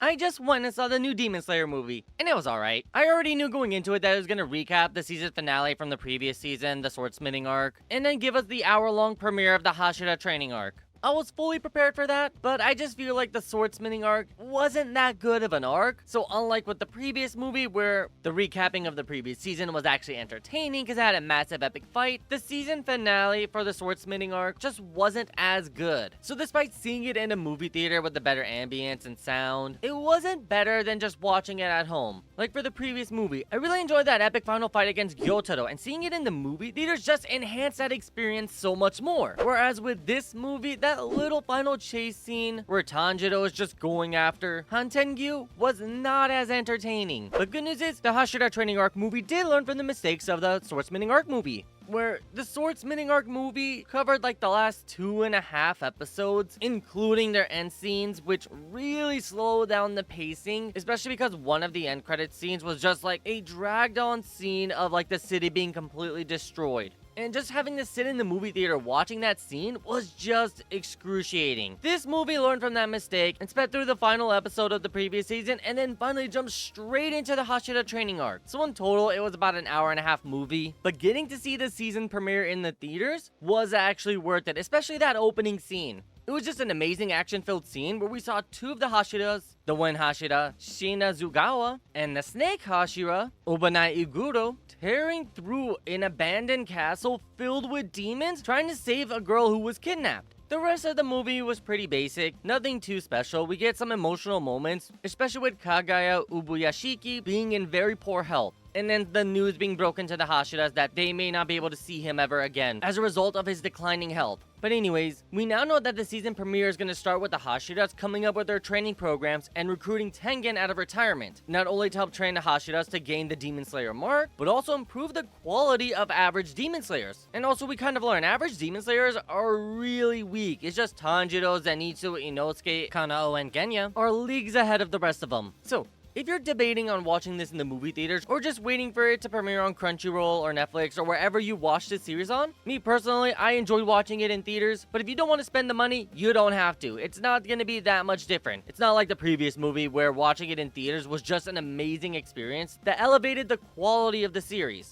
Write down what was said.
I just went and saw the new Demon Slayer movie, and it was alright. I already knew going into it that it was gonna recap the season finale from the previous season, the Swordsmithing arc, and then give us the hour-long premiere of the Hashira training arc. I was fully prepared for that, but I just feel like the Swordsmithing arc wasn't that good of an arc. So unlike with the previous movie where the recapping of the previous season was actually entertaining because it had a massive epic fight, the season finale for the Swordsmithing arc just wasn't as good. So despite seeing it in a movie theater with the better ambience and sound, it wasn't better than just watching it at home. Like for the previous movie, I really enjoyed that epic final fight against Gyotaro, and seeing it in the movie theaters just enhanced that experience so much more. Whereas with this movie, that little final chase scene where Tanjiro is just going after Hantengyu was not as entertaining. But good news is, the Hashira training arc movie did learn from the mistakes of the Swordsmithing arc movie, where the Swordsmithing arc movie covered like the last 2.5 episodes, including their end scenes, which really slowed down the pacing, especially because one of the end credit scenes was just like a dragged on scene of like the city being completely destroyed. And just having to sit in the movie theater watching that scene was just excruciating. This movie learned from that mistake and sped through the final episode of the previous season and then finally jumped straight into the Hashira training arc. So in total, it was about an hour-and-a-half movie, but getting to see the season premiere in the theaters was actually worth it, especially that opening scene. It was just an amazing action-filled scene where we saw two of the Hashiras, the Wind Hashira, Shinazugawa, and the Snake Hashira, Obanai Iguro, tearing through an abandoned castle filled with demons trying to save a girl who was kidnapped. The rest of the movie was pretty basic, nothing too special. We get some emotional moments, especially with Kagaya Ubuyashiki being in very poor health, and then the news being broken to the Hashiras that they may not be able to see him ever again as a result of his declining health. But anyways, we now know that the season premiere is going to start with the Hashiras coming up with their training programs and recruiting Tengen out of retirement, not only to help train the Hashiras to gain the Demon Slayer mark, but also improve the quality of average Demon Slayers. And also we kind of learn average Demon Slayers are really weak. It's just Tanjiro, Zenitsu, Inosuke, Kanao, and Genya are leagues ahead of the rest of them. So if you're debating on watching this in the movie theaters or just waiting for it to premiere on Crunchyroll or Netflix or wherever you watch this series on, me personally, I enjoy watching it in theaters, but if you don't want to spend the money, you don't have to. It's not going to be that much different. It's not like the previous movie where watching it in theaters was just an amazing experience that elevated the quality of the series.